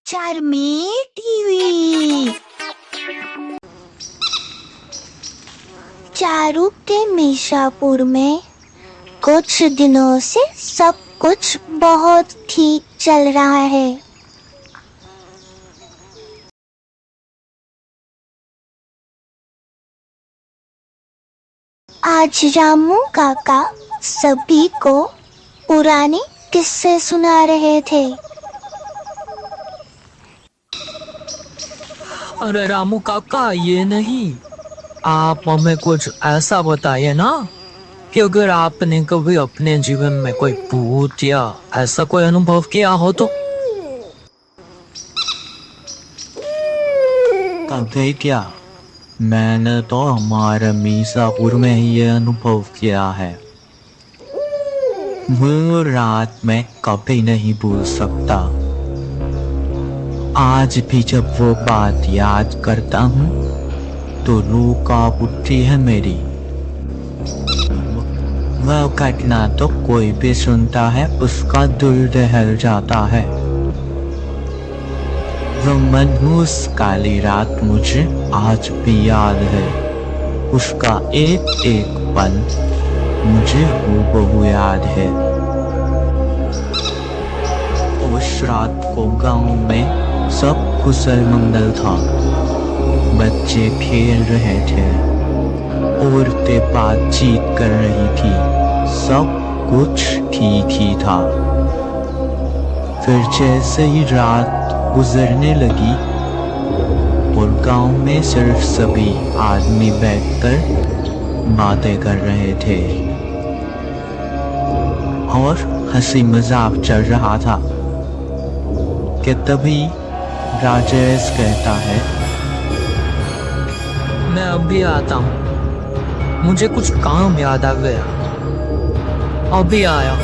Charmi TV Charu के मिर्जापुर में कुछ दिनों से सब कुछ बहुत ठीक चल रहा है। आज रामू काका सभी को पुराने किस्से सुना रहे थे। अरे रामू काका, ये नहीं, आप हमें कुछ ऐसा बताइए ना कि अगर आपने कभी अपने जीवन में कोई भूत या ऐसा कोई अनुभव किया हो तो। कभी क्या, मैंने तो हमारे मिर्जापुर में ही ये अनुभव किया है। वो रात में कभी नहीं भूल सकता। आज भी जब वो बात याद करता हूँ तो रूह कांप उठती है मेरी। वह घटना तो कोई भी सुनता है उसका दिल दहल जाता है। वो मनहूस काली रात मुझे आज भी याद है। उसका एक एक पल मुझे हूबहू याद है। उस रात को गांव में सब कुशल मंगल था। बच्चे खेल रहे थे, औरतें बातचीत कर रही थी, सब कुछ ठीक ही था। फिर जैसे ही रात गुजरने लगी और गांव में सिर्फ सभी आदमी बैठकर बातें कर रहे थे और हंसी मजाक चल रहा था कि तभी राजेश कहता है, मैं अभी आता हूँ, मुझे कुछ काम याद आ गया, अभी आया।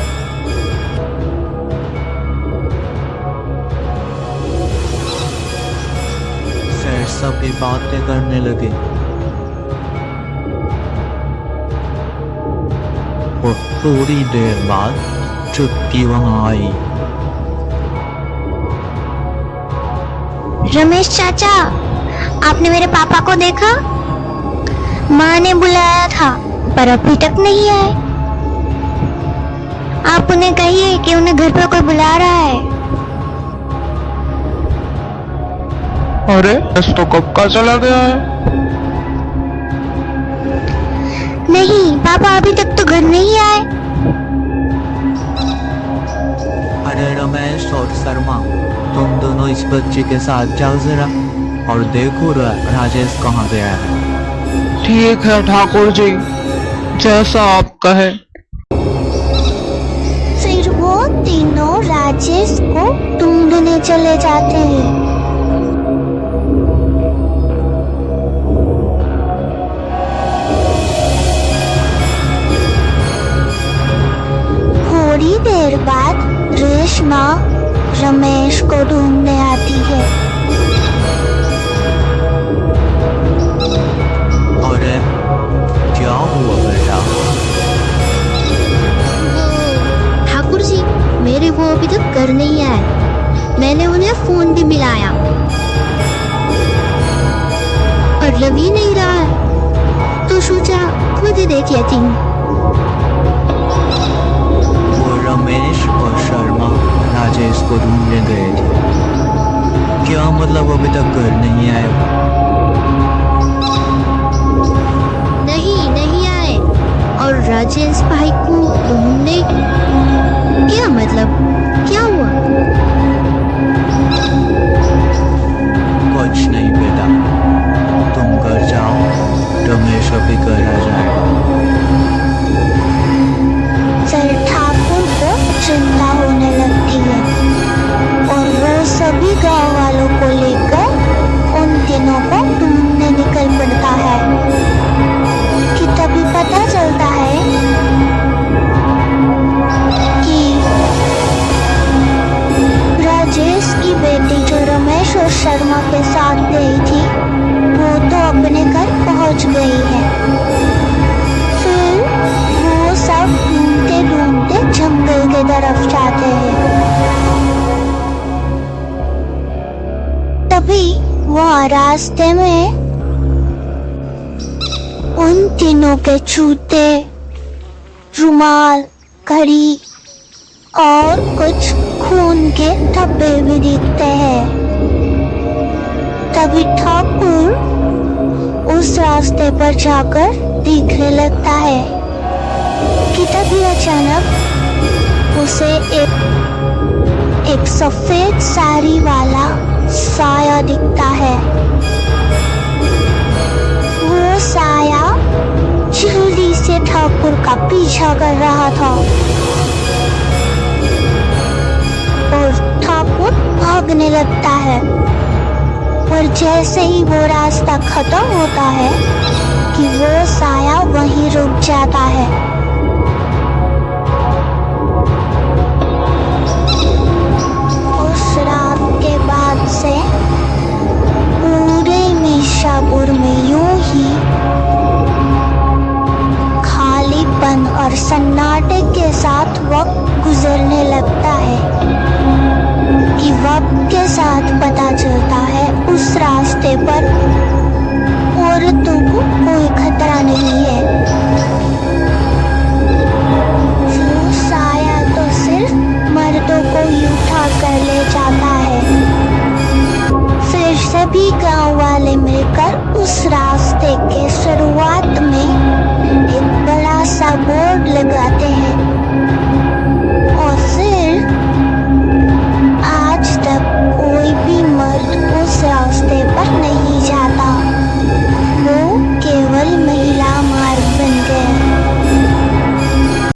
फिर सभी बातें करने लगे और थोड़ी देर बाद चुटकी वहां आई। रमेश चाचा, आपने मेरे पापा को देखा? माँ ने बुलाया था पर अभी तक नहीं आए। आप उन्हें कहिए कि उन्हें घर पर कोई बुला रहा है। अरे बस तो कब का चला गया है। नहीं, पापा अभी तक तो घर नहीं आए। अरे रमेश और शर्मा, तुम दोनों इस बच्चे के साथ जाओ जरा और देखो राजेश कहाँ गया है। ठीक है ठाकुर जी, जैसा आप कहे। फिर वो तीनों राजेश को ढूंढने चले जाते हैं। थोड़ी देर बाद रेशमा रमेश को ढूंढने आती है। अरे क्या हुआ बेटा? ठाकुर जी, मेरे वो अभी तक घर नहीं आए। मैंने उन्हें फोन भी मिलाया पर लग ही नहीं रहा है, तो सोचा खुद ही देख लेती हूँ। वो रमेश और शर्मा राजेश को ढूंढने गए थे। क्या मतलब अभी तक घर नहीं आए? नहीं आए। और राजेश भाई को ढूंढने क्या मतलब, क्या हुआ? कुछ नहीं बेटा, तुम घर जाओ, रमेश अभी घर आ जाएगा। सर ठाकुर को चिंता होने लगती है और वो सभी गांव वालों को लेकर उन तीनों को ढूंढने निकल पड़ता है कि तभी पता चलता है कि राजेश की बेटी जो रमेश और शर्मा के साथ गई थी वो तो अपने घर पहुंच गई है। फिर वो सब ढूंढते ढूंढते जंगल के तरफ जाते हैं। तभी वहाँ रास्ते में उन तीनों के जूते, रुमाल, घड़ी और कुछ खून के धब्बे भी दिखते हैं। तभी ठाकुर उस रास्ते पर जाकर देखने लगता है कि तभी अचानक उसे एक सफेद साड़ी वाला साया दिखता है। वो साया जल्दी से ठाकुर का पीछा कर रहा था और ठाकुर भागने लगता है। और जैसे ही वो रास्ता खत्म होता है कि वो साया वहीं रुक जाता है। उस रात के बाद से पूरे मिर्जापुर में यूं ही खालीपन और सन्नाटे के साथ वक्त गुजरने लगता है कि वक्त के साथ पता चलता है उस रास्ते पर औरतों को कोई खतरा नहीं है। वो साया तो सिर्फ मर्दों को ही उठा कर ले जाता है। फिर सभी गांव वाले मिलकर उस